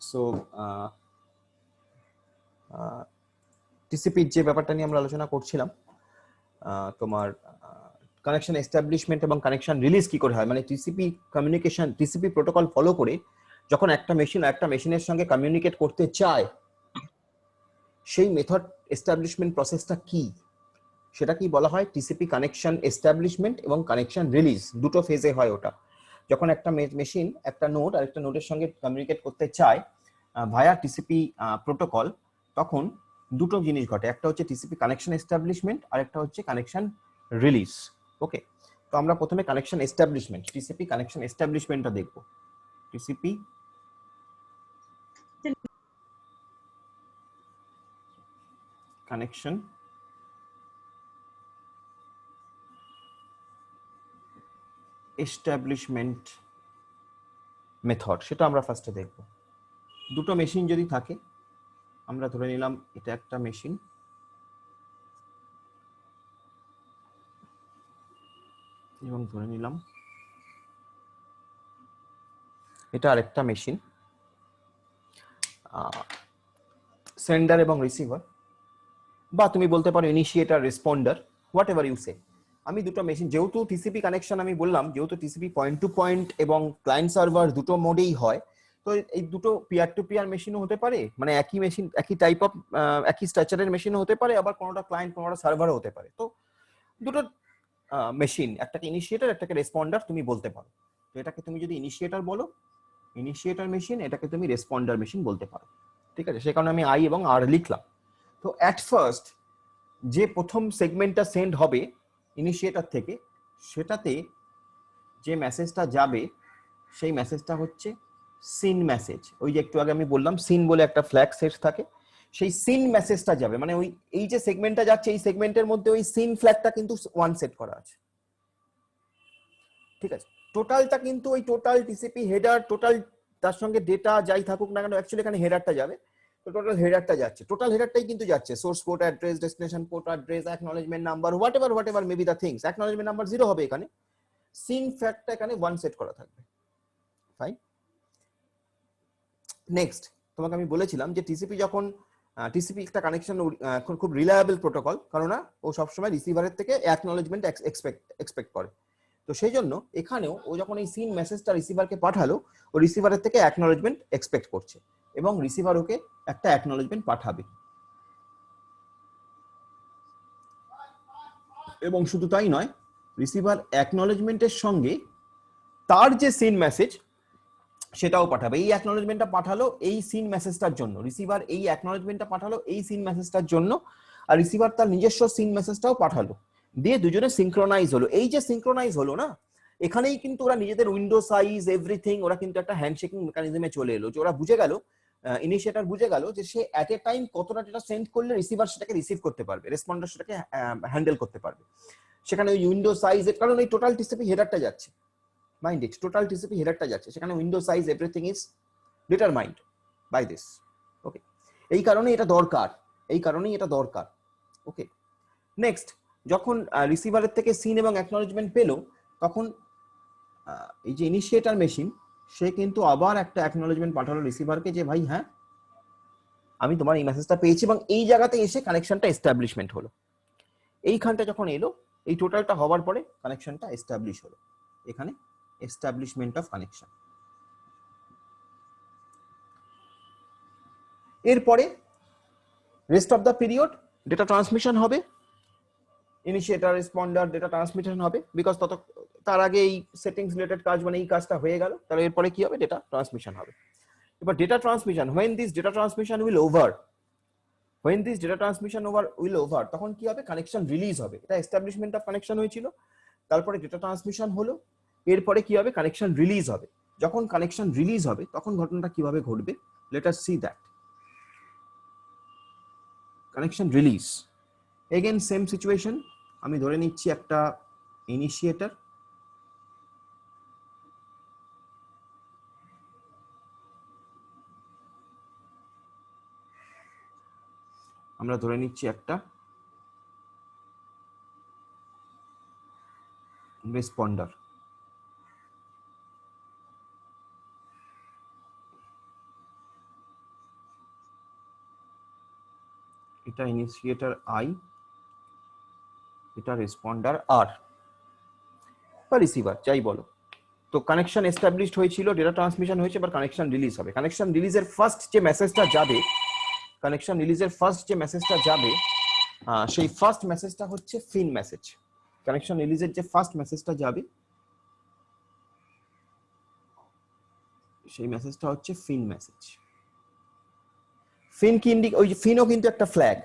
So TCP যে ব্যাপারটা নিয়ে আমরা আলোচনা করছিলাম, তোমার কানেকশন এস্টাবলিশমেন্ট এবং কানেকশন রিলিজ কি করে হয়, মানে TCP communication, TCP protocol follow করে যখন একটা মেশিন একটা মেশিনের সঙ্গে কমিউনিকেট করতে চায়, সেই মেথড এস্টাবলিশমেন্ট প্রসেসটা কি, সেটা কি বলা হয় টিসিপি কানেকশন এস্টাবলিশমেন্ট এবং কানেকশন রিলিজ। দুটো ফেজে হয় ওটা। যখন একটা মেশিন একটা নোড আর একটা নোডের সঙ্গে কমিউনিকেট করতে চায় ভায়া টিসিপি প্রোটোকল, তখন দুটো জিনিস ঘটে, একটা হচ্ছে টিসিপি কানেকশন এস্টাবলিশমেন্ট আর একটা হচ্ছে কানেকশন রিলিজ। ওকে, তো আমরা প্রথমে কানেকশন এস্টাবলিশমেন্ট, টিসিপি কানেকশন এস্টাবলিশমেন্টটা দেখব। টিসিপি কানেকশন এস্টাবলিশমেন্ট মেথড, সেটা আমরা ফার্স্টে দেখব। দুটো মেশিন যদি থাকে, আমরা ধরে নিলাম এটা একটা মেশিন এবং ধরে নিলাম এটা আরেকটা মেশিন, সেন্ডার এবং রিসিভার, বা তুমি বলতে পারো initiator responder, whatever you say. আমি দুটো মেশিন, যেহেতু টিসিপি কানেকশন আমি বললাম, যেহেতু টিসিপি পয়েন্ট টু পয়েন্ট এবং ক্লায়েন্ট সার্ভার দুটো মোডেই হয়, তো এই দুটো পিয়ার টু পিয়ার মেশিনও হতে পারে, মানে একই মেশিন একই টাইপ অফ একই স্ট্রাকচারের মেশিনও হতে পারে, আবার কোনোটা ক্লায়েন্ট কোনোটা সার্ভারও হতে পারে। তো দুটো মেশিন, একটাকে ইনিশিয়েটার একটাকে রেসপন্ডার তুমি বলতে পারো। তো এটাকে তুমি যদি ইনিশিয়েটার বলো ইনিশিয়েটার মেশিন, এটাকে তুমি রেসপন্ডার মেশিন বলতে পারো। ঠিক আছে, সে কারণে আমি আই এবং আর লিখলাম। তো অ্যাট ফার্স্ট যে প্রথম সেগমেন্টটা সেন্ড হবে ইনিশিয়েটার থেকে, সেটাতে যে মেসেজটা যাবে সেই মেসেজটা হচ্ছে সিন মেসেজ। ওই যে একটু আগে আমি বললাম সিন বলে একটা ফ্ল্যাগ সেট থাকে, সেই সিন মেসেজটা যাবে, মানে ওই এই যে সেগমেন্টটা যাচ্ছে এই সেগমেন্টের মধ্যে ওই সিন ফ্ল্যাগটা কিন্তু ওয়ান সেট করা আছে। ঠিক আছে, টোটালটা কিন্তু ওই টোটাল টিসিপি হেডার, টোটাল তার সঙ্গে ডেটা যাই থাকুক না কেন, অ্যাকচুয়ালি এখানে হেডারটা যাবে, তো টোটাল হেডারটা যাচ্ছে, টোটাল হেডারটাই কিন্তু যাচ্ছে, source port address, destination port address, acknowledgement number, what ever may be the things. Acknowledgement number 0 হবে এখানে, সিন ফ্ল্যাগটা এখানে ওয়ান সেট করা থাকবে। ফাইন। নেক্সট তোমাকে আমি বলেছিলাম যে টিসিপি যখন টিসিপি একটা কানেকশন খুব রিলায়েবল প্রোটোকল, কারণ ও সবসময় রিসিভারের থেকে অ্যাকনলেজমেন্ট এক্সপেক্ট করে। তো সেই জন্য এখানেও ও যখন এই সিন মেসেজটা রিসিভারকে পাঠালো, ও রিসিভারের থেকে অ্যাকনলেজমেন্ট এক্সপেক্ট করছে এবং রিসিভার ওকে একটা অ্যাকনলেজমেন্ট পাঠাবে। এবং শুধু তাই নয়, রিসিভার অ্যাকনলেজমেন্টের সঙ্গে তার যে সিন মেসেজ সেটাও পাঠাবে। এই অ্যাকনলেজমেন্টটা পাঠালো এই সিন মেসেজটার জন্য, রিসিভার এই অ্যাকনলেজমেন্টটা পাঠালো এই সিন মেসেজটার জন্য, আর রিসিভার তার নিজস্ব সিন মেসেজটাও পাঠালো, দিয়ে দুজনে সিনক্রোনাইজ হলো। এই যে সিনক্রোনাইজ হলো না, এখানেই কিন্তু ওরা নিজেদের উইন্ডো সাইজ এভরিথিং ওরা কিন্তু একটা হ্যান্ডশেকিং মেকানিজমে চলে এলো, যে ওরা বুঝে গেল, ইনিশিয়েটর বুঝে গেল যে সে অ্যাট এ টাইম কতটা ডেটা সেন্ড করলে রিসিভার সেটাকে রিসিভ করতে পারবে, রেসপন্ডার সেটাকে হ্যান্ডেল করতে পারবে। সেখানে ওই উইন্ডো সাইজের কারণ এই টোটাল টিসিপি হেডারটা যাচ্ছে, মাইন্ড ইট, টোটাল টিসিপি হেডারটা যাচ্ছে, সেখানে window size everything is determined by this. Okay, এই কারণেই এটা দরকার, এই কারণেই এটা দরকার। ওকে, নেক্সট যখন রিসিভারের থেকে সিন এবং অ্যাকনলেজমেন্ট পেলো, তখন এই যে ইনিশিয়েটার মেশিন সে কিন্তু আবার একটা অ্যাকনলেজমেন্ট পাঠালো রিসিভারকে, যে ভাই হ্যাঁ আমি তোমার এই মেসেজটা পেয়েছি, এবং এই জায়গাতে এসে কানেকশনটা এস্টাবলিশমেন্ট হলো। এইখানটা যখন এলো, এই টোটালটা হওয়ার পরে কানেকশনটা এস্টাবলিশ হলো, এখানে এস্টাবলিশমেন্ট অফ কানেকশন। এরপরে rest of the period data transmission হবে, ইনিশিয়েটার রেসপন্ডার ডেটা ট্রান্সমিশন হবে, বিকজ তার আগে এই সেটিংস রিলেটেড কাজ, মানে এই কাজটা হয়ে গেল, তাহলে এরপরে কি হবে, ডেটা ট্রান্সমিশন হবে। এবার data transmission, when this data transmission will over, when this data transmission will over, তখন কি হবে, কানেকশন রিলিজ হবে। এটা এস্টাবলিশমেন্ট অফ কানেকশন হয়েছিল, তারপরে ডেটা ট্রান্সমিশন হলো, এরপরে কি হবে, কানেকশন রিলিজ হবে। যখন কানেকশন রিলিজ হবে তখন ঘটনাটা কিভাবে ঘটবে, let us see that. Connection release, again same situation, আমি ধরে নিচ্ছি একটা ইনিশিয়েটর, আমরা ধরে নিচ্ছি একটা রেসপন্ডার। এটা ইনিশিয়েটর আই, এটা রেসপন্ডার আর বা রিসিভার যাই বলো। তো কানেকশন এস্টাবলিশড হয়েছিল, ডেটা ট্রান্সমিশন হয়েছে, এবার কানেকশন রিলিজ হবে। কানেকশন রিলিজের ফার্স্ট যে মেসেজটা যাবে, কানেকশন রিলিজের ফার্স্ট যে মেসেজটা যাবে, সেই ফার্স্ট মেসেজটা হচ্ছে ফিন মেসেজ। কানেকশন রিলিজের যে ফার্স্ট মেসেজটা যাবে সেই মেসেজটা হচ্ছে ফিন মেসেজ। ফিন কি ওই ফিনও কিন্তু একটা ফ্ল্যাগ,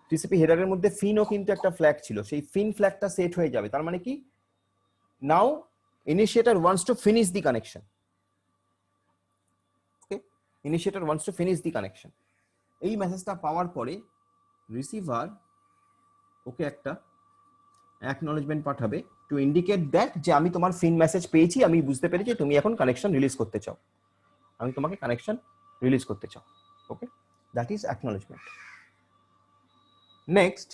টিসিপি হেডারের মধ্যে ফিনও কিন্তু একটা ফ্ল্যাগ ছিল, সেই ফিন ফ্ল্যাগটা সেট হয়ে যাবে। তার মানে কি, now initiator wants to finish the connection. Okay, initiator wants to finish the connection. এই মেসেজটা পাওয়ার পরে রিসিভার ওকে একটা অ্যাকনলেজমেন্ট পাঠাবে টু ইন্ডিকেট দ্যাট যে আমি তোমার ফিন মেসেজ পেয়েছি, আমি বুঝতে পেরেছি তুমি এখন কানেকশন রিলিজ করতে চাও, আমি তোমাকে কানেকশন রিলিজ করতে চাও। Okay, that is acknowledgement. Next,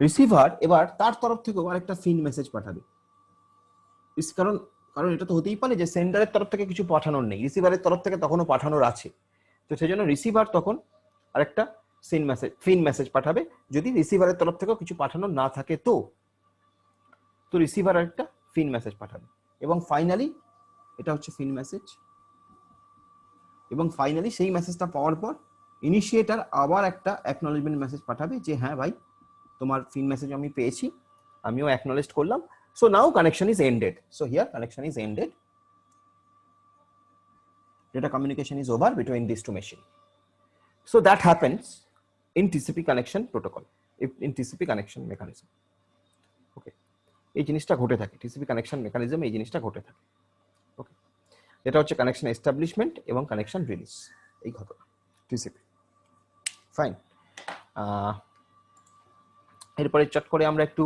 receiver এবার তার তরফ থেকেও আরেকটা ফিন মেসেজ পাঠাবে। কারণ কারণ এটা তো হতেই পারে যে সেন্ডারের তরফ থেকে কিছু পাঠানোর নেই, রিসিভারের তরফ থেকে তখনও পাঠানোর আছে। তো সেই জন্য রিসিভার তখন আরেকটা ফিন মেসেজ পাঠাবে, যদি রিসিভারের তরফ থেকেও কিছু পাঠানোর না থাকে তো রিসিভার একটা ফিন মেসেজ পাঠাবে। এবং ফাইনালি এটা হচ্ছে ফিন মেসেজ, এবং ফাইনালি সেই মেসেজটা পাওয়ার পর ইনিশিয়েটর আবার একটা অ্যাকনলেজমেন্ট মেসেজ পাঠাবে যে হ্যাঁ ভাই, তোমার ফিন মেসেজ আমি পেয়েছি, আমিও অ্যাকনলেজ করলাম। So now connection is ended. So here connection is ended, data communication is over between these two machines. So that happens in TCP connection protocol, in TCP connection mechanism. Okay, এই জিনিসটা ঘটে থাকে TCP connection mechanism, এই জিনিসটা ঘটে থাকে। ওকে, এটা হচ্ছে কানেকশন এস্টাবলিশমেন্ট এবং কানেকশন রিলিজ, এই ঘটনা TCP। ফাইন, এরপরে চট করে আমরা একটু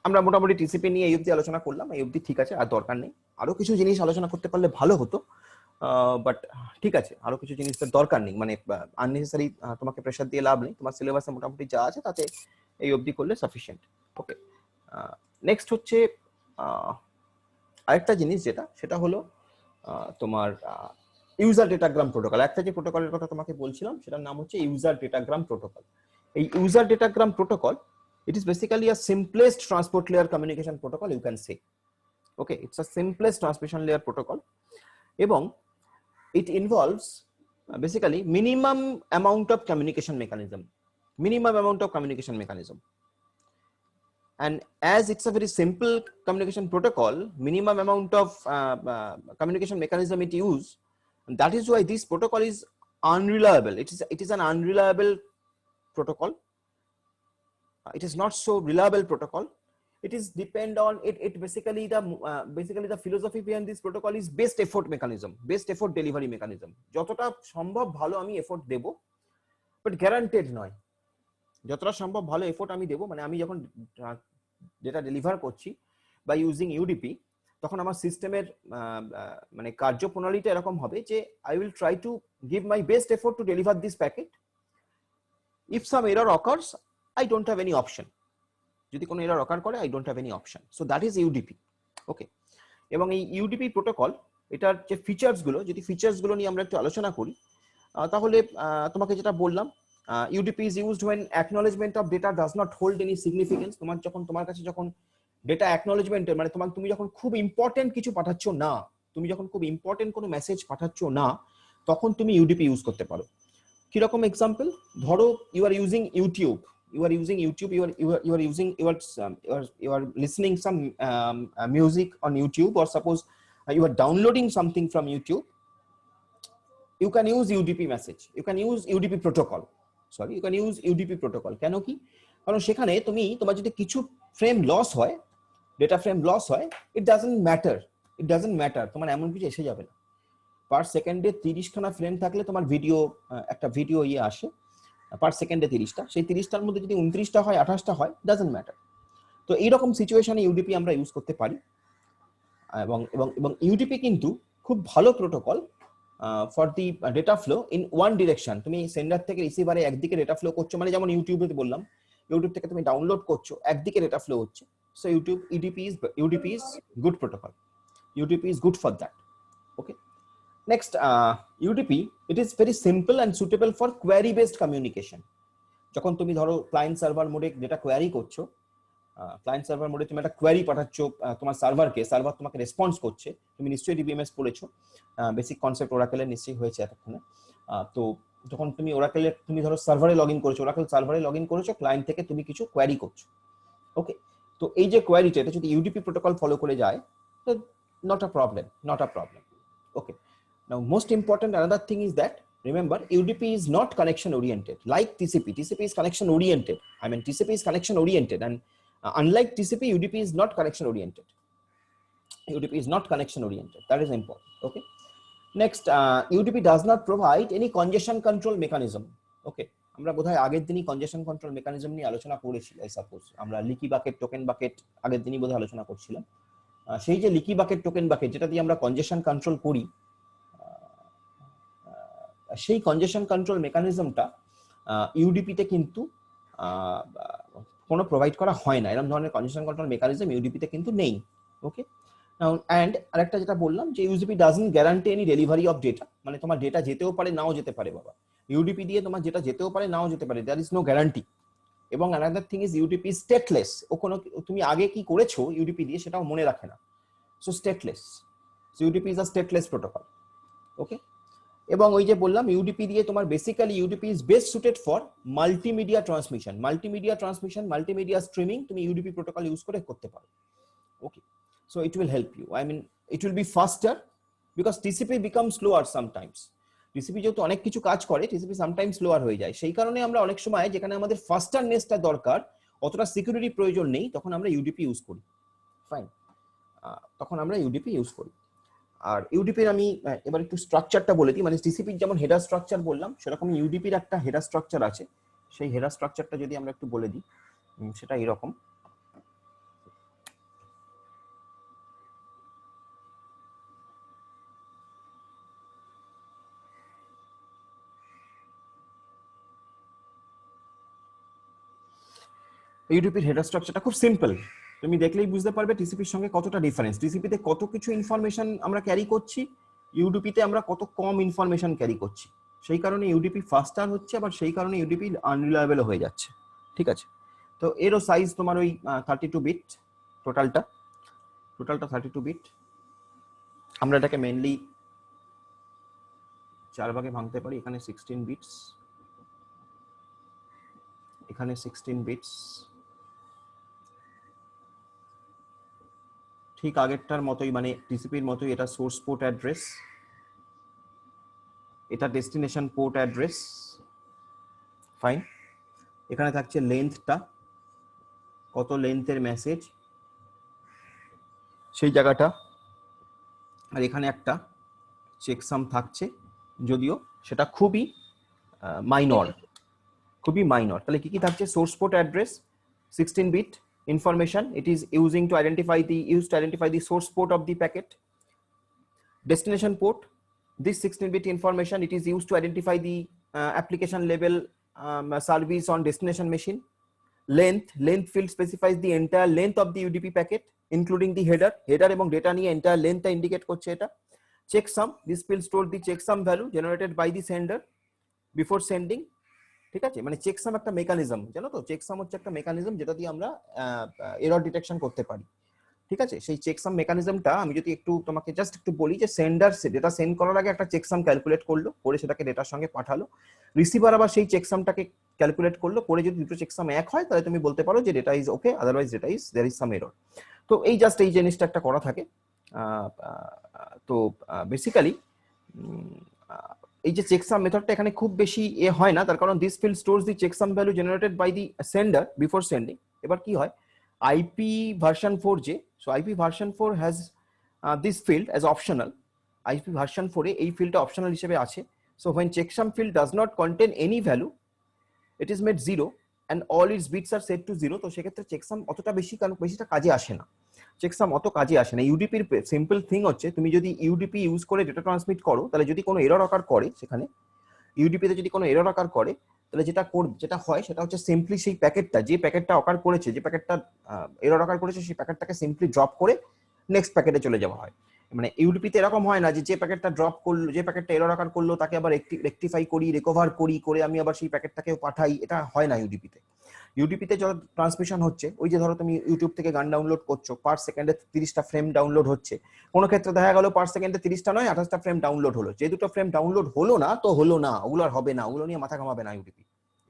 আমরা মোটামুটি TCP নিয়ে এই অবধি আলোচনা করলাম, এই অবধি ঠিক আছে, আর দরকার নেই। আরো কিছু জিনিস আলোচনা করতে পারলে ভালো হতো, বাট ঠিক আছে, আরো কিছু জিনিসের দরকার নেই, মানে আননেসেসারি তোমাকে প্রেসার দিয়ে লাভ নেই, তোমার সিলেবাসে মোটামুটি যা আছে তাতে এই অবধি করলে সাফিসিয়েন্ট। ওকে, নেক্সট হচ্ছে আরেকটা জিনিস যেটা, সেটা হলো তোমার ইউজার ডেটাগ্রাম প্রোটোকল। একটা যে প্রোটোকলের কথা তোমাকে বলছিলাম সেটার নাম হচ্ছে ইউজার ডেটাগ্রাম প্রোটোকল। এই user datagram protocol, it is basically a simplest transport layer communication protocol, you can say. Okay, it's a simplest transmission layer protocol, এবং it involves basically minimum amount of communication mechanism, and as it's a very simple communication protocol, minimum amount of communication mechanism it use, and that is why this protocol is unreliable. It is an unreliable protocol. It is not so reliable protocol. It is depend on it basically the philosophy behind this protocol is best effort mechanism, best effort delivery mechanism. যতটা সম্ভব ভালো আমি effort Dev, but guaranteed নয়। যতটা সম্ভব ভালো effort আমি দেব, মানে আমি যখন ডেটা ডেলিভার করছি বা ইউজিং ইউডিপি, তখন আমার সিস্টেমের মানে কার্যপ্রণালীটা এরকম হবে যে I will try to give my best effort to deliver this packet. If some error occurs, I don't have any option. যদি কোনো এরর অকার করে, I don't have any option. So that is UDP. ওকে, এবং এই UDP protocol, এটার যে features গুলো, যদি features গুলো নিয়ে আমরা একটু আলোচনা করি, তাহলে তোমাকে যেটা বললাম, UDP is used when acknowledgement of data does not hold any significance. তোমার কাছে যখন ডেটা অ্যাকনলেজমেন্ট, মানে তুমি যখন খুব ইম্পর্টেন্ট কিছু পাঠাচ্ছ না, তুমি যখন খুব ইম্পর্টেন্ট কোনো মেসেজ পাঠাচ্ছ না, তখন তুমি UDP ইউজ করতে পারো। কিরকম এক্সাম্পল, ধরো you are using YouTube, you are listening some music on YouTube, or suppose you are downloading something from YouTube, you can use UDP message, you can use UDP protocol, you can use UDP protocol। কেন কি, কারণ সেখানে তোমার যদি কিছু frame loss হয়, data frame loss হয়, it doesn't matter, তোমার এমন কিছু এসে যাবে না। পার সেকেন্ডে 30 খানা ফ্রেম থাকলে তোমার একটা ভিডিও আসে পার সেকেন্ডে 30টা, সেই 30টার মধ্যে যদি 29টা হয়, 28টা হয়, ডাজন্ট ম্যাটার। তো এইরকম সিচুয়েশনে ইউডিপি আমরা ইউজ করতে পারি, এবং এবং এবং ইউডিপি কিন্তু খুব ভালো protocol for the data flow in one direction. তুমি সেন্ডার থেকে রিসিভারে একদিকে ডেটা ফ্লো করছো, মানে যেমন ইউটিউবে বললাম, ইউটিউব থেকে তুমি ডাউনলোড করছো, একদিকে ডেটা ফ্লো হচ্ছে। So UDP is good protocol, UDP is good for that. Okay, next UDP, it is very simple and suitable for query based communication. যখন তুমি ধরো ক্লায়েন্ট সার্ভার মোডে ডেটা কোয়ারি করছো, ক্লায়েন্ট সার্ভার মোডে তুমি একটা query পাঠাচ্ছ তোমার সার্ভারকে, সার্ভার তোমাকে রেসপন্স করছে, তুমি নিশ্চয়ই ডিবিএমএস পড়েছো, বেসিক কনসেপ্ট ওরাকেলের নিশ্চয়ই হয়েছে এতক্ষণে। তো যখন তুমি ওরাকেলে তুমি ধরো সার্ভারে লগ ইন করেছো, ওরাকেল সার্ভারে লগ ইন করেছো, ক্লায়েন্ট থেকে তুমি কিছু কোয়ারি করছো, ওকে। তো এই যে কোয়ারিটা, এটা যদি ইউডিপি প্রোটোকল ফলো করে যায়, তো not a problem, not a problem, okay. Now most important another thing is that remember UDP is not connection oriented like TCP. TCP is connection oriented. I mean TCP is connection oriented, and unlike TCP, UDP is not connection oriented. UDP is not connection oriented. That is important, okay. Next, UDP does not provide any congestion control mechanism, okay. আমরা বোধহয় আগের দিনই কনজেশন control mechanism নিয়ে আলোচনা করেছি, I suppose আমরা leaky bucket token bucket আগের দিনই বোধহয় আলোচনা করছিলাম। সেই যে লিকি বাকেট টোকেন বাকেট যেটা দিয়ে আমরা কনজেশন কন্ট্রোল করি, সেই কনজেশন কন্ট্রোল মেকানিজমটা ইউডিপিতে কিন্তু কোনো প্রোভাইড করা হয় না। এরকম ধরনের কনজেশন কন্ট্রোল মেকানিজম ইউডিপিতে কিন্তু নেই, ওকে। অ্যান্ড আরেকটা যেটা বললাম যে UDP doesn't guarantee any delivery of data, মানে তোমার ডেটা যেতেও পারে নাও যেতে পারে বাবা, ইউডিপি দিয়ে তোমার যেটা যেতেও পারে নাও যেতে পারে, দেয়ার ইজ নো গ্যারান্টি। এবং another thing is UDP stateless, ও কোনো তুমি আগে কি করেছো ইউডিপি দিয়ে সেটাও মনে রাখে না, so stateless. So UDP is a stateless protocol, okay. এবং ওই যে বললাম ইউডিপি দিয়ে তোমার basically UDP is best suited for multimedia transmission, multimedia streaming তুমি ইউডিপি প্রোটোকল ইউজ করে করতে পারো, okay. So it will help you, I mean it will be faster because TCP become slower sometimes. TCP যেহেতু অনেক কিছু কাজ করে, TCP sometimes slower হয়ে যায়, সেই কারণে আমরা অনেক সময় যেখানে আমাদের ফাস্টারনেসটা দরকার, অতটা সিকিউরিটি প্রয়োজন নেই, তখন আমরা ইউডিপি ইউজ করি, ফাইন, তখন আমরা ইউডিপি ইউজ করি। আর ইউডিপির আমি এবার একটু স্ট্রাকচারটা বলে দিই, মানে টিসিপির যেমন হেডার স্ট্রাকচার বললাম, সেরকম ইউডিপির একটা হেডার স্ট্রাকচার আছে। সেই হেডার স্ট্রাকচারটা যদি আমরা একটু বলে দিই, সেটা এরকম। ইউডিপির হেডার স্ট্রাকচারটা খুব সিম্পল, তুমি দেখলেই বুঝতে পারবে টিসিপির সঙ্গে কতটা ডিফারেন্স। টিসিপিতে কত কিছু ইনফরমেশন আমরা ক্যারি করছি, ইউডিপিতে আমরা কত কম ইনফরমেশন ক্যারি করছি, সেই কারণে ইউডিপি ফাস্টার হচ্ছে, আবার সেই কারণে ইউডিপি আনরিলায়েবল হয়ে যাচ্ছে, ঠিক আছে। তো এরও সাইজ তোমার ওই 32 বিট, টোটালটা 32 বিট। আমরা এটাকে মেইনলি 4 ভাগে ভাঙতে পারি, এখানে 16 বিটস, এখানে 16 বিটস, ঠিক আগেরটার মতোই, মানে টিসিপির মতোই। এটা সোর্স পোর্ট অ্যাড্রেস, এটা ডেস্টিনেশন পোর্ট অ্যাড্রেস, ফাইন। এখানে থাকছে লেন্থটা, কত লেন্থের মেসেজ সেই জায়গাটা, আর এখানে একটা চেকসাম থাকছে, যদিও সেটা খুবই মাইনর, তাহলে কি কি থাকছে? Source port address 16 bit information, it is used to identify the source port of the packet. Destination port, this 16-bit information, it is used to identify the application level service on destination machine. Length field specifies the entire length of the UDP packet including the header এবং data নিয়ে entire length টা indicate করছে এটা। Checksum, this field store the checksum value generated by the sender before sending, ঠিক আছে। মানে checksum একটা mechanism, জানো তো, চেকসাম হচ্ছে একটা মেকানিজম যেটা দিয়ে আমরা এরর ডিটেকশন করতে পারি, ঠিক আছে। সেই চেকসাম মেকানিজমটা আমি যদি একটু তোমাকে জাস্ট একটু বলি, যে সেন্ডার ডেটা সেন্ড করার আগে একটা চেকসাম ক্যালকুলেট করলো, করে সেটাকে ডেটার সঙ্গে পাঠালো, রিসিভার আবার সেই চেকসামটাকে ক্যালকুলেট করলো, করে যদি দুটো চেকসাম এক হয় তাহলে তুমি বলতে পারো যে data is okay, otherwise data is there is some error. তো এই জাস্ট এই জিনিসটা একটা করা থাকে। তো বেসিক্যালি এই যে চেকসাম মেথডটা এখানে খুব বেশি হয় না, তার কারণ this field stores the checksum value generated by the sender before sending. এবার কি হয়, আইপি ভার্সন 4 যে, so IP version 4 has this field as optional. IP version 4 এ এই ফিল্ডটা অপশনাল হিসেবে আছে। So when checksum field does not contain any value, it is made 0 and all its bits are set to 0. তো সেক্ষেত্রে checksum অতটা বেশিটা কাজে আসে না, চেকসাম অত কাজে আসে না। ইউডিপির সিম্পল থিং হচ্ছে, তুমি যদি ইউডিপি ইউজ করে ডেটা ট্রান্সমিট করো, তাহলে যদি কোনো এরর অকার করে, সেখানে ইউডিপিতে যদি কোনো এরর অকার করে, তাহলে যেটা হয় সেটা হচ্ছে সিম্পলি সেই প্যাকেটটা, যে প্যাকেটটা অকার করেছে, যে প্যাকেটটা এরর অকার করেছে, সেই প্যাকেটটাকে সিম্পলি ড্রপ করে নেক্সট প্যাকেটে চলে যাওয়া হয়। মানে ইউডিপিতে এরকম হয় না যে প্যাকেটটা ড্রপ করলো, যে প্যাকেটটা এরর আকার করলো তাকে আবার রেকটিফাই করি, রিকভার করি, করে আমি আবার সেই প্যাকেটটাকে পাঠাই, এটা হয় না ইউডিপিতে। ইউডিপিতে যত ট্রান্সমিশন হচ্ছে, ওই যে ধরো তুমি ইউটিউব থেকে গান ডাউনলোড করছো, পার সেকেন্ডে 30টা ফ্রেম ডাউনলোড হচ্ছে, কোনো ক্ষেত্রে দেখা গেল পার সেকেন্ডে 30টা নয় 28টা ফ্রেম ডাউনলোড হলো, যে দুটো ফ্রেম ডাউনলোড হলো না তো হলো না, ওগুলো আর হবে না, ওগুলো নিয়ে মাথা ঘামাবে না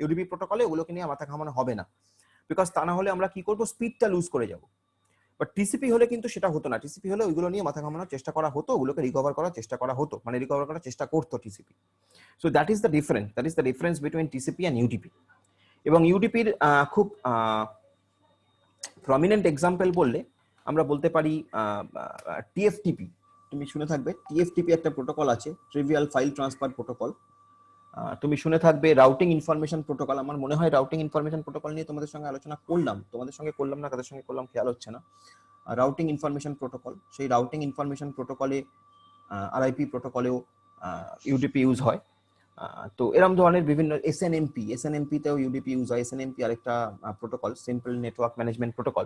ইউডিপি প্রোটোকলে, ওগুলোকে নিয়ে মাথা ঘামানো হবে না, বিকজ তা না হলে আমরা কি করবো, স্পিডটা লুজ করে যাবো। বাট টিসিপি হলে কিন্তু সেটা হতো না, টিসিপি হলে ওইগুলো নিয়ে মাথা ঘামানোর চেষ্টা করা হতো, ওগুলোকে রিকভার করার চেষ্টা করা হতো, মানে রিকভার করার চেষ্টা করতো TCP. So that is the difference between TCP and UDP. এবং ইউডিপির খুব প্রমিনেন্ট এক্সাম্পল বললে আমরা বলতে পারি টিএফটিপি। তুমি শুনে থাকবে টিএফটিপি একটা প্রোটোকল আছে, ট্রিভিয়াল ফাইল ট্রান্সফার প্রোটোকল। তুমি শুনে থাকবে রাউটিং ইনফরমেশন প্রোটোকল। আমার মনে হয় রাউটিং ইনফরমেশন প্রোটোকল নিয়ে তোমাদের সঙ্গে আলোচনা করলাম, তোমাদের সঙ্গে করলাম না কাদের সঙ্গে করলাম খেয়াল হচ্ছে না। রাউটিং ইনফরমেশন প্রোটোকল, সেই রাউটিং ইনফরমেশন প্রোটোকলে আরআইপি প্রোটোকলেও ইউডিপি ইউজ হয়। তো এরকম ধরনের বিভিন্ন এসএনএমপি তেও ইউডিপি ইউজ হয়। এসএনএমপি আরেকটা protocol, simple network management protocol,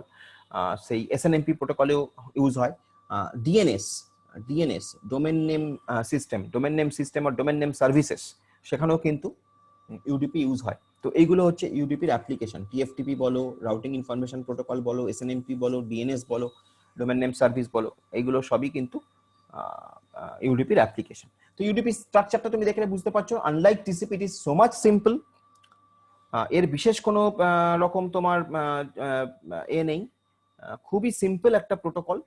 সেই এসএনএমপি প্রোটোকলেও ইউজ হয়। ডিএনএস ডোমেন নেম সিস্টেম আর ডোমেন নেম সার্ভিসেস, সেখানেও কিন্তু ইউডিপি ইউজ হয়। তো এইগুলো হচ্ছে ইউডিপির অ্যাপ্লিকেশন, টিএফটিপি বলো, রাউটিং ইনফরমেশন প্রোটোকল বলো, এসএনএমপি বলো, ডিএনএস বলো, ডোমেন নেম সার্ভিস বলো, এইগুলো সবই কিন্তু ইউডিপির অ্যাপ্লিকেশন। তো ইউডিপি স্ট্রাকচারটা তুমি দেখলে বুঝতে পারছো, unlike TCP it is so much simple. এর বিশেষ কোনো রকম তোমার নেই, খুবই সিম্পল একটা প্রোটোকল।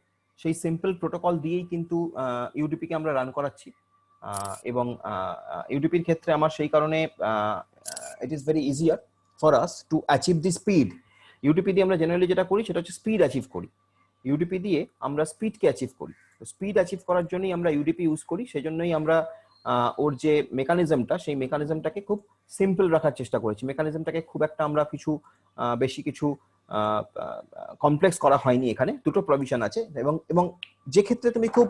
সেই সিম্পল প্রোটোকল দিয়েই কিন্তু ইউডিপিকে আমরা রান করাচ্ছি। এবং ইউডিপির ক্ষেত্রে আমার সেই কারণে ইট is very easier for us to achieve the speed. UDP দিয়ে আমরা জেনারেলি যেটা করি সেটা হচ্ছে স্পিড অ্যাচিভ করি, ইউডিপি দিয়ে আমরা স্পিডকে অ্যাচিভ করি। তো স্পিড অ্যাচিভ করার জন্যই আমরা ইউডিপি ইউজ করি, সেই জন্যই আমরা ওর যে মেকানিজমটা, সেই মেকানিজমটাকে খুব সিম্পল রাখার চেষ্টা করেছি। মেকানিজমটাকে খুব একটা আমরা কিছু বেশি কিছু কমপ্লেক্স করা হয়নি। এখানে দুটো প্রভিশন আছে, এবং যে ক্ষেত্রে তুমি খুব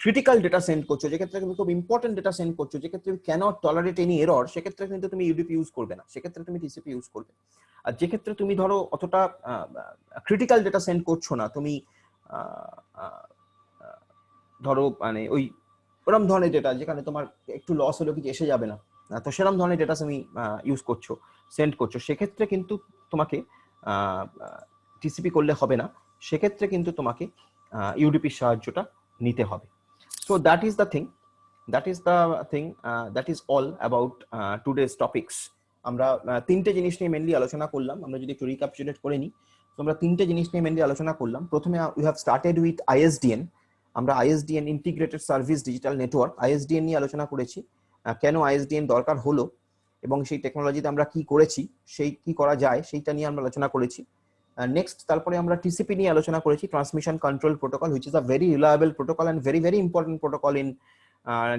ক্রিটিক্যাল ডেটা সেন্ড করছো, যে ক্ষেত্রে তুমি খুব ইম্পর্টেন্ট ডেটা সেন্ড করছো, যে ক্ষেত্রে তুমি ক্যানট টলারেট এনি এরর, সেক্ষেত্রে কিন্তু তুমি ইউডিপি ইউজ করবে না, সেক্ষেত্রে তুমি টিসিপি ইউজ করবে। আর যে ক্ষেত্রে তুমি ধরো অতটা ক্রিটিক্যাল ডেটা সেন্ড করছো না, তুমি ধরো মানে ওই ওরম ধরনের ডেটা যেখানে তোমার একটু লস হলেও কিছু এসে যাবে না, তো সেরকম ধরনের ডেটা তুমি ইউজ করছো, সেন্ড করছো, সেক্ষেত্রে কিন্তু তোমাকে টিসিপি করলে হবে না, সেক্ষেত্রে কিন্তু তোমাকে ইউডিপির সাহায্যটা নিতে হবে। So that is the thing, that is all about today's topics. আমরা তিনটে জিনিস নিয়ে মেনলি আলোচনা করলাম। আমরা যদি একটু রিক্যাপচুলেট করে নিই, তো আমরা তিনটে জিনিস নিয়ে মেনলি আলোচনা করলাম। প্রথমে উই হ্যাভ স্টার্টেড উইথ আইএসডিএন। আমরা আইএসডিএন ইন্টিগ্রেটেড সার্ভিস ডিজিটাল নেটওয়ার্ক, আইএসডিএন নিয়ে আলোচনা করেছি, কেন আইএসডিএন দরকার হলো এবং সেই টেকনোলজিতে আমরা কি করেছি, সেই কি করা যায় সেইটা নিয়ে আমরা আলোচনা করেছি। নেক্সট তারপরে আমরা টিসিপি নিয়ে আলোচনা করেছি, transmission control protocol, which is a very reliable protocol and very very important protocol in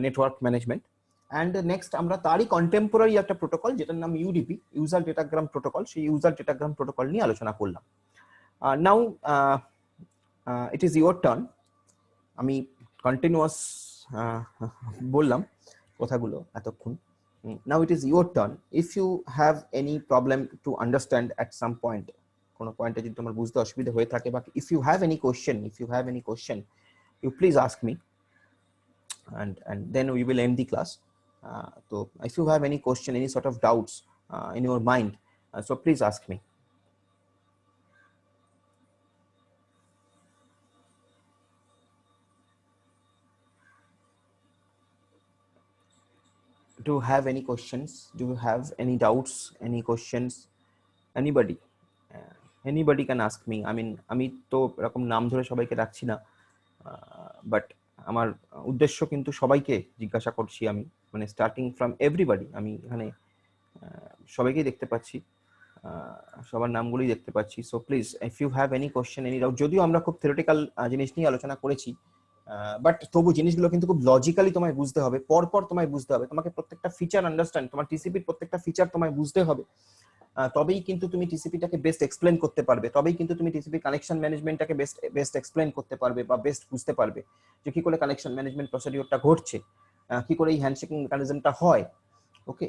network management. And next আমরা তারই কন্টেম্পোরারি একটা প্রোটোকল যেটার নাম ইউডিপি, ইউজার ডেটাগ্রাম প্রোটোকল, সেই ইউজার ডেটাগ্রাম প্রোটোকল নিয়ে আলোচনা করলাম। Now it is your turn. আমি কন্টিনিউয়াস বললাম কথাগুলো এতক্ষণ। Now it is your turn. If you have any problem to understand at some point, কোনো পয়েন্টে যদি তোমার বুঝতে অসুবিধা হয়ে থাকে, বা if you have any question, you please ask me, and then we will end the class. So if you have any question, any sort of doubts in your mind, so please ask me. Do you have any questions? Do you have any doubts, any questions? Anybody can ask me. I mean, আমি তো এরকম নাম ধরে সবাইকে রাখছি না, but আমার উদ্দেশ্য কিন্তু সবাইকে জিজ্ঞাসা করছি আমি, মানে স্টার্টিং ফ্রম এভরিবডি। আমি এখানে সবাইকেই দেখতে পাচ্ছি, সবার নামগুলোই দেখতে পাচ্ছি। So please, if you have any question, any doubt, যদিও আমরা খুব থিওরিটিক্যাল জিনিস নিয়ে আলোচনা করেছি, বাট তবু জিনিসগুলো কিন্তু খুব লজিক্যালি তোমায় বুঝতে হবে, পরপর তোমায় বুঝতে হবে, তোমাকে প্রত্যেকটা ফিচার আন্ডারস্ট্যান্ড, তোমার টিসিপির প্রত্যেকটা ফিচার তোমায় বুঝতে হবে, তবেই কিন্তু তুমি টিসিপিটাকে বেস্ট এক্সপ্লেন করতে পারবে, তবেই কিন্তু তুমি টিসিপি কানেকশন ম্যানেজমেন্টটাকে বেস্ট এক্সপ্লেন করতে পারবে, বা বেস্ট বুঝতে পারবে যে কি করে কানেকশন ম্যানেজমেন্ট প্রসিডিওরটা ঘটছে, কি করে এই হ্যান্ডশেকিং মেকানিজমটা হয়। ওকে,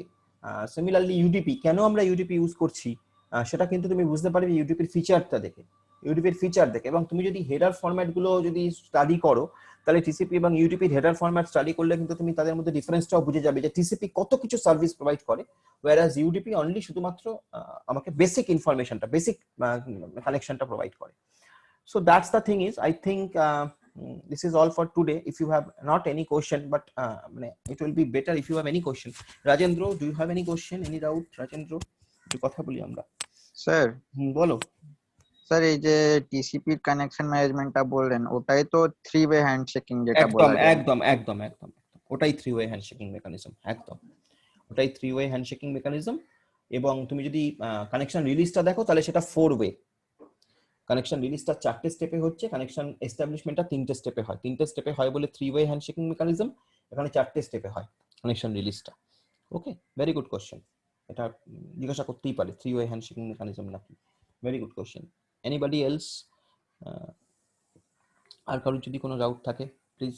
সিমিলারলি ইউডিপি, কেন আমরা ইউডিপি ইউজ করছি সেটা কিন্তু তুমি বুঝতে পারবে ইউডিপির ফিচারটা দেখে, এবং তুমি যদি হেডার ফরম্যাট গুলো যদি স্টাডি করো, তাহলে টিসিপি এবং ইউডিপির হেডার ফরম্যাট স্টাডি করলে কিন্তু তুমি তাদের মধ্যে ডিফারেন্সটাও বুঝে যাবে যে টিসিপি কত কিছু সার্ভিস প্রোভাইড করে, whereas ইউডিপি অনলি শুধুমাত্র আমাকে বেসিক ইনফরমেশনটা, বেসিক কানেকশনটা প্রোভাইড করে। So that's the thing is, I think this is all for today. If you have not any question, but it will be better if you have any question. Rajendra, do you have any question, any doubt? Rajendra, একটু কথা বলি আমরা। Sir বলো। Sir এই যে টিসিপির connection ম্যানেজমেন্টটা বললেন ওটাই তো 3-ওয়ে হ্যান্ডশেকিং যেটা একদম বলা যায়। একদম একদম একদম ওটাই 3-ওয়ে হ্যান্ডশেকিং মেকানিজম, একদম ওটাই 3-ওয়ে হ্যান্ডশেকিং মেকানিজম। এবং তুমি যদি কানেকশন রিলিজটা দেখো তাহলে সেটা 4-ওয়ে। কানেকশন রিলিজটা 4টে স্টেপে হচ্ছে, কানেকশন এস্টাবলিশমেন্টটা 3টে স্টেপে হয়। 3টে স্টেপে হয় বলে 3-ওয়ে হ্যান্ডশেকিং মেকানিজম, এখানে 4টে স্টেপে হয় কানেকশন রিলিজটা। Okay, very good question. এটা জিজ্ঞাসা করতেই পারে 3-ওয়ে হ্যান্ডশেকিং মেকানিজম নাকি। Very good question. Anybody else? আর কারোর যদি কোনো ডাউট থাকে please.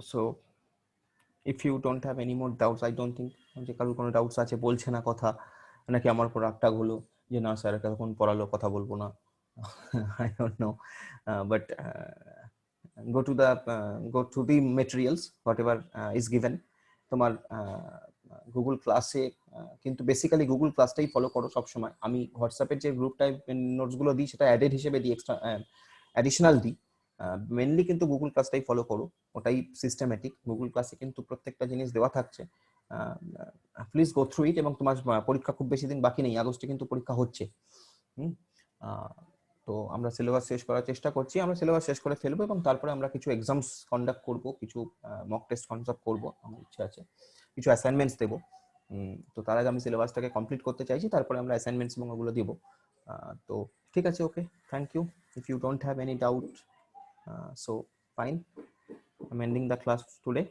So if you don't have any more doubts, I don't think যে কারোর কোনো ডাউটস আছে, বলছে না কথা, নাকি আমার উপর রাগটাগ হলো যে না স্যার এতক্ষণ পড়ালো কথা বলবো না। I don't know, but go to the materials whatever is given. তোমার গুগল ক্লাসে কিন্তু বেসিক্যালি গুগল ক্লাসটাই ফলো করো সবসময়। আমি হোয়াটসঅ্যাপের যে গ্রুপটায় নোটসগুলো দিই সেটা অ্যাডেড হিসেবে দিই, এক্সট্রা অ্যাডিশনাল দিই। মেনলি কিন্তু গুগল ক্লাসটাই ফলো করো, ওটাই সিস্টেমেটিক। গুগল ক্লাসে কিন্তু প্রত্যেকটা জিনিস দেওয়া থাকছে, প্লিজ গো থ্রু ইট। এবং তোমার পরীক্ষা খুব বেশি দিন বাকি নেই, আগস্টে কিন্তু পরীক্ষা হচ্ছে। তো আমরা সিলেবাস শেষ করার চেষ্টা করছি, আমরা সিলেবাস শেষ করে ফেলবো এবং তারপরে আমরা কিছু এক্সামস কন্ডাক্ট করব, কিছু মক টেস্ট কনসেপ্ট করব, আমার ইচ্ছা আছে কিছু অ্যাসাইনমেন্টস দেবো। তো তার আগে আমি সিলেবাসটাকে কমপ্লিট করতে চাইছি, তারপরে আমরা অ্যাসাইনমেন্টস এবং ওগুলো দেবো। তো ঠিক আছে, okay, thank you. If you don't have any doubt, so fine, I'm ending the class today.